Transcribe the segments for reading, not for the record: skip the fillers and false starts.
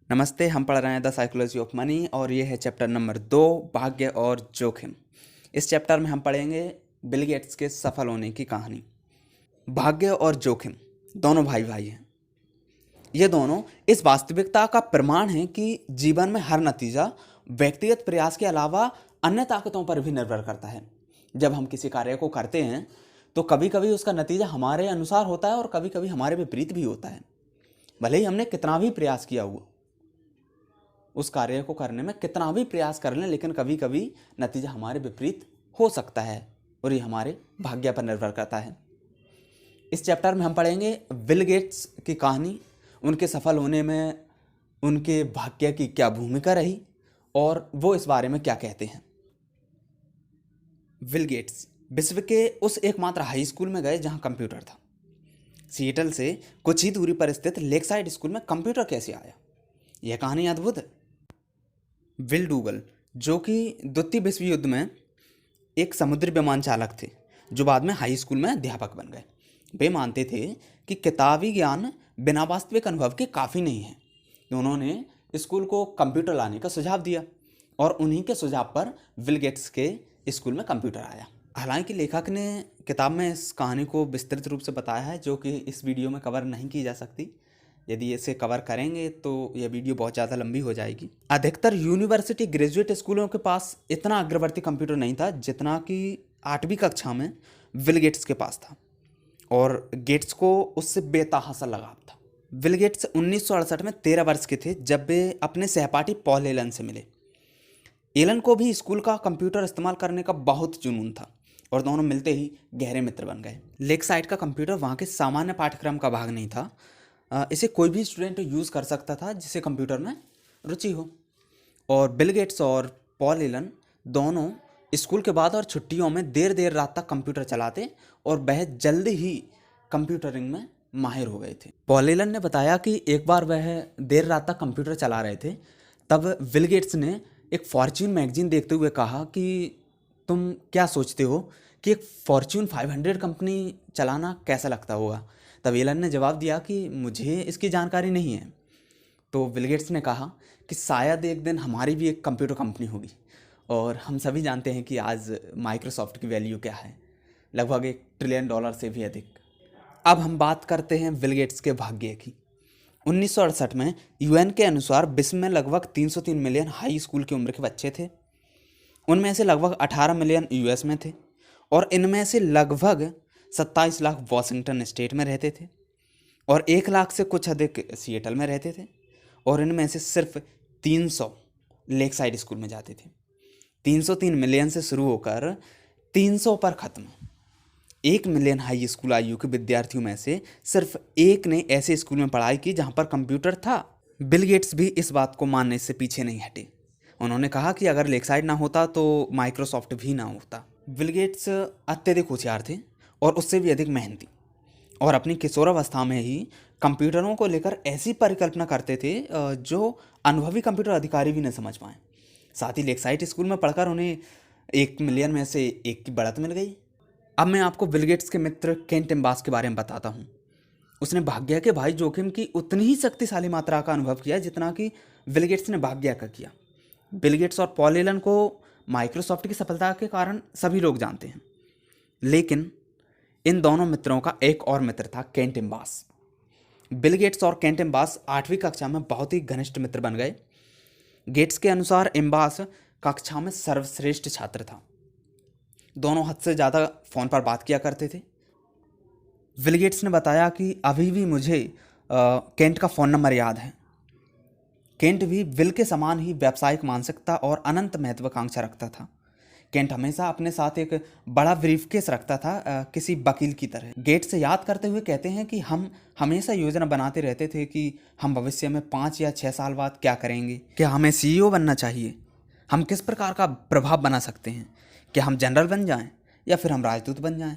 नमस्ते। हम पढ़ रहे हैं द साइकोलॉजी ऑफ मनी और ये है चैप्टर नंबर 2, भाग्य और जोखिम। इस चैप्टर में हम पढ़ेंगे बिल गेट्स के सफल होने की कहानी। भाग्य और जोखिम दोनों भाई भाई हैं। ये दोनों इस वास्तविकता का प्रमाण हैं कि जीवन में हर नतीजा व्यक्तिगत प्रयास के अलावा अन्य ताकतों पर भी निर्भर करता है। जब हम किसी कार्य को करते हैं तो कभी कभी उसका नतीजा हमारे अनुसार होता है और कभी कभी हमारे विपरीत भी होता है। भले ही हमने कितना भी प्रयास किया हुआ, उस कार्य को करने में कितना भी प्रयास कर लें, लेकिन कभी कभी नतीजा हमारे विपरीत हो सकता है और ये हमारे भाग्य पर निर्भर करता है। इस चैप्टर में हम पढ़ेंगे बिल गेट्स की कहानी, उनके सफल होने में उनके भाग्य की क्या भूमिका रही और वो इस बारे में क्या कहते हैं। बिल गेट्स विश्व के उस एकमात्र हाई स्कूल में गए जहां कंप्यूटर था। सिएटल से कुछ ही दूरी पर स्थित लेकसाइड स्कूल में कंप्यूटर कैसे आया, यह कहानी अद्भुत है। विल डूगल, जो कि द्वितीय विश्व युद्ध में एक समुद्री विमान चालक थे, जो बाद में हाई स्कूल में अध्यापक बन गए, वे मानते थे कि किताबी ज्ञान बिना वास्तविक अनुभव के काफ़ी नहीं है। तो उन्होंने स्कूल को कंप्यूटर लाने का सुझाव दिया और उन्हीं के सुझाव पर बिल गेट्स के स्कूल में कंप्यूटर आया। हालांकि लेखक ने किताब में इस कहानी को विस्तृत रूप से बताया है, जो कि इस वीडियो में कवर नहीं की जा सकती। यदि इसे कवर करेंगे तो यह वीडियो बहुत ज़्यादा लंबी हो जाएगी। अधिकतर यूनिवर्सिटी ग्रेजुएट स्कूलों के पास इतना अग्रवर्ती कंप्यूटर नहीं था जितना कि 8वीं कक्षा में बिल गेट्स के पास था, और गेट्स को उससे बेतहासा लगाव था। बिल गेट्स 1968 में 13 वर्ष के थे जब वे अपने सहपाठी पॉल एलन से मिले। एलन को भी स्कूल का कंप्यूटर इस्तेमाल करने का बहुत जुनून था और दोनों मिलते ही गहरे मित्र बन गए। लेक साइड का कंप्यूटर वहाँ के सामान्य पाठ्यक्रम का भाग नहीं था। इसे कोई भी स्टूडेंट यूज़ कर सकता था जिसे कंप्यूटर में रुचि हो। और बिल गेट्स और पॉल एलन दोनों स्कूल के बाद और छुट्टियों में देर देर रात तक कंप्यूटर चलाते और बहुत जल्दी ही कंप्यूटरिंग में माहिर हो गए थे। पॉल एलन ने बताया कि एक बार वह देर रात तक कंप्यूटर चला रहे थे, तब बिल गेट्स ने एक फॉर्च्यून मैगजीन देखते हुए कहा कि तुम क्या सोचते हो कि एक फॉर्च्यून 500 कंपनी चलाना कैसा लगता होगा। तब एलन ने जवाब दिया कि मुझे इसकी जानकारी नहीं है। तो बिल गेट्स ने कहा कि शायद एक दिन हमारी भी एक कंप्यूटर कंपनी होगी, और हम सभी जानते हैं कि आज माइक्रोसॉफ्ट की वैल्यू क्या है, लगभग $1 ट्रिलियन से भी अधिक। अब हम बात करते हैं बिल गेट्स के भाग्य की। 1968 में यूएन के अनुसार विश्व में लगभग 303 मिलियन हाई स्कूल की उम्र के बच्चे थे। उनमें से लगभग 18 मिलियन यूएस में थे और इनमें से लगभग 27 लाख वॉशिंगटन स्टेट में रहते थे और 1 लाख से कुछ अधिक सिएटल में रहते थे, और इनमें से सिर्फ 300 लेक साइड स्कूल में जाते थे। 303 मिलियन से शुरू होकर 300 पर ख़त्म। 1 मिलियन हाई स्कूल आयु के विद्यार्थियों में से सिर्फ एक ने ऐसे स्कूल में पढ़ाई की जहां पर कंप्यूटर था। बिल गेट्स भी इस बात को मानने से पीछे नहीं हटे। उन्होंने कहा कि अगर लेकसाइड ना होता तो माइक्रोसॉफ्ट भी ना होता। बिल गेट्स अत्यधिक होशियार थे और उससे भी अधिक मेहनती, और अपनी किशोरावस्था में ही कंप्यूटरों को लेकर ऐसी परिकल्पना करते थे जो अनुभवी कंप्यूटर अधिकारी भी न समझ पाए। साथ ही लेकसाइड स्कूल में पढ़कर उन्हें 1 मिलियन में से एक की बढ़त मिल गई। अब मैं आपको बिल गेट्स के मित्र केन टिम्बास के बारे में बताता हूँ। उसने भाग्य के भाई जोखिम की उतनी ही शक्तिशाली मात्रा का अनुभव किया जितना कि बिल गेट्स ने भाग्य का किया। बिल गेट्स और पॉल एलन को माइक्रोसॉफ्ट की सफलता के कारण सभी लोग जानते हैं, लेकिन इन दोनों मित्रों का एक और मित्र था, केन टिम्बास। बिल गेट्स और केन टिम्बास 8वीं कक्षा में बहुत ही घनिष्ठ मित्र बन गए। गेट्स के अनुसार इम्बास कक्षा में सर्वश्रेष्ठ छात्र था। दोनों हद से ज़्यादा फ़ोन पर बात किया करते थे। बिल गेट्स ने बताया कि अभी भी मुझे केंट का फ़ोन नंबर याद है। केंट भी बिल के समान ही व्यावसायिक मानसिकता और अनंत महत्वाकांक्षा रखता था। केंट हमेशा अपने साथ एक बड़ा ब्रीफकेस रखता था, किसी वकील की तरह। गेट्स से याद करते हुए कहते हैं कि हम हमेशा योजना बनाते रहते थे कि हम भविष्य में 5 या 6 साल बाद क्या करेंगे। क्या हमें सीईओ बनना चाहिए? हम किस प्रकार का प्रभाव बना सकते हैं? क्या हम जनरल बन जाएं या फिर हम राजदूत बन जाएं?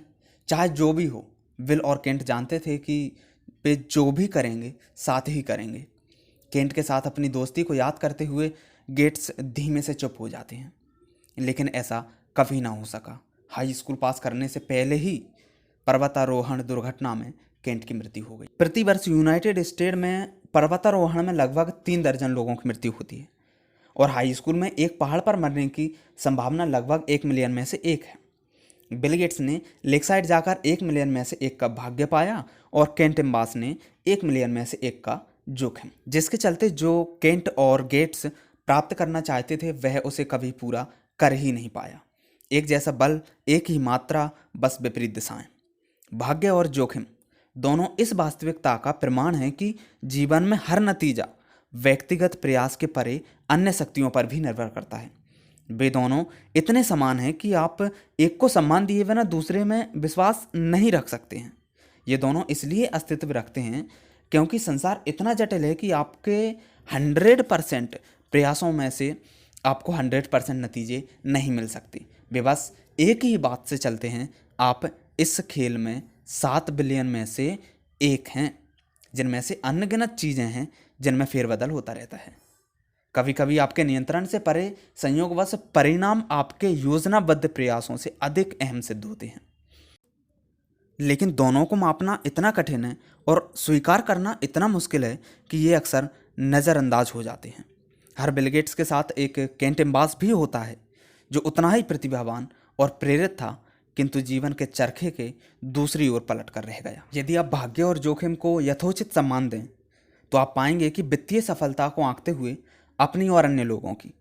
चाहे जो भी हो, बिल और केंट जानते थे कि वे जो भी करेंगे साथ ही करेंगे। केंट के साथ अपनी दोस्ती को याद करते हुए गेट्स धीमे से चुप हो जाते हैं, लेकिन ऐसा कभी ना हो सका। हाई स्कूल पास करने से पहले ही पर्वतारोहण दुर्घटना में केंट की मृत्यु हो गई। प्रतिवर्ष यूनाइटेड स्टेट में पर्वतारोहण में लगभग 3 दर्जन लोगों की मृत्यु होती है और हाई स्कूल में एक पहाड़ पर मरने की संभावना लगभग 1 मिलियन में से 1 है। बिल गेट्स ने लेकसाइड जाकर 1 मिलियन में से 1 का भाग्य पाया और केंट एम्बास ने 1 मिलियन में से 1 का जोखिम, जिसके चलते जो केंट और गेट्स प्राप्त करना चाहते थे वह उसे कभी पूरा कर ही नहीं पाया। एक जैसा बल, एक ही मात्रा, बस विपरीत दिशाएं। भाग्य और जोखिम दोनों इस वास्तविकता का प्रमाण है कि जीवन में हर नतीजा व्यक्तिगत प्रयास के परे अन्य शक्तियों पर भी निर्भर करता है। वे दोनों इतने समान हैं कि आप एक को सम्मान दिए बिना दूसरे में विश्वास नहीं रख सकते हैं। ये दोनों इसलिए अस्तित्व रखते हैं क्योंकि संसार इतना जटिल है कि आपके 100% प्रयासों में से आपको 100% नतीजे नहीं मिल सकते। वे बस एक ही बात से चलते हैं, आप इस खेल में 7 बिलियन में से 1 हैं, जिनमें से अनगिनत चीज़ें हैं जिनमें फेरबदल होता रहता है। कभी कभी आपके नियंत्रण से परे संयोगवश परिणाम आपके योजनाबद्ध प्रयासों से अधिक अहम सिद्ध होते हैं। लेकिन दोनों को मापना इतना कठिन है और स्वीकार करना इतना मुश्किल है कि ये अक्सर नज़रअंदाज हो जाते हैं। हर बिल गेट्स के साथ एक केंट एम्बास भी होता है जो उतना ही प्रतिभावान और प्रेरित था, किंतु जीवन के चरखे के दूसरी ओर पलट कर रह गया। यदि आप भाग्य और जोखिम को यथोचित सम्मान दें तो आप पाएंगे कि वित्तीय सफलता को आंकते हुए अपनी और अन्य लोगों की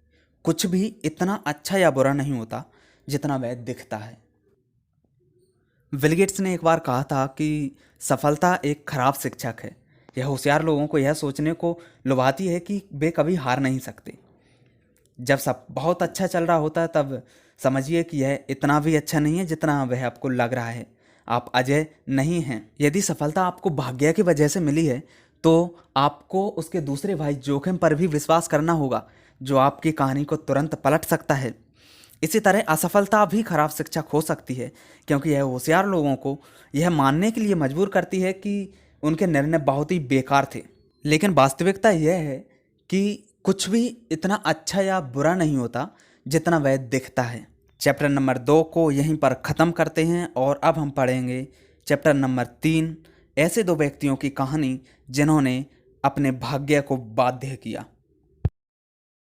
कुछ भी इतना अच्छा या बुरा नहीं होता जितना वह दिखता है। बिल गेट्स ने एक बार कहा था कि सफलता एक खराब शिक्षक है। यह होशियार लोगों को यह सोचने को लुभाती है कि वे कभी हार नहीं सकते। जब सब बहुत अच्छा चल रहा होता है तब समझिए कि यह इतना भी अच्छा नहीं है जितना वह आपको लग रहा है। आप अजय नहीं हैं। यदि सफलता आपको भाग्य की वजह से मिली है तो आपको उसके दूसरे भाई जोखिम पर भी विश्वास करना होगा, जो आपकी कहानी को तुरंत पलट सकता है। इसी तरह असफलता भी खराब शिक्षक हो सकती है, क्योंकि यह होशियार लोगों को यह मानने के लिए मजबूर करती है कि उनके निर्णय बहुत ही बेकार थे। लेकिन वास्तविकता यह है कि कुछ भी इतना अच्छा या बुरा नहीं होता जितना वह दिखता है। चैप्टर नंबर 2 को यहीं पर ख़त्म करते हैं और अब हम पढ़ेंगे चैप्टर नंबर 3, ऐसे 2 व्यक्तियों की कहानी जिन्होंने अपने भाग्य को बाध्य किया।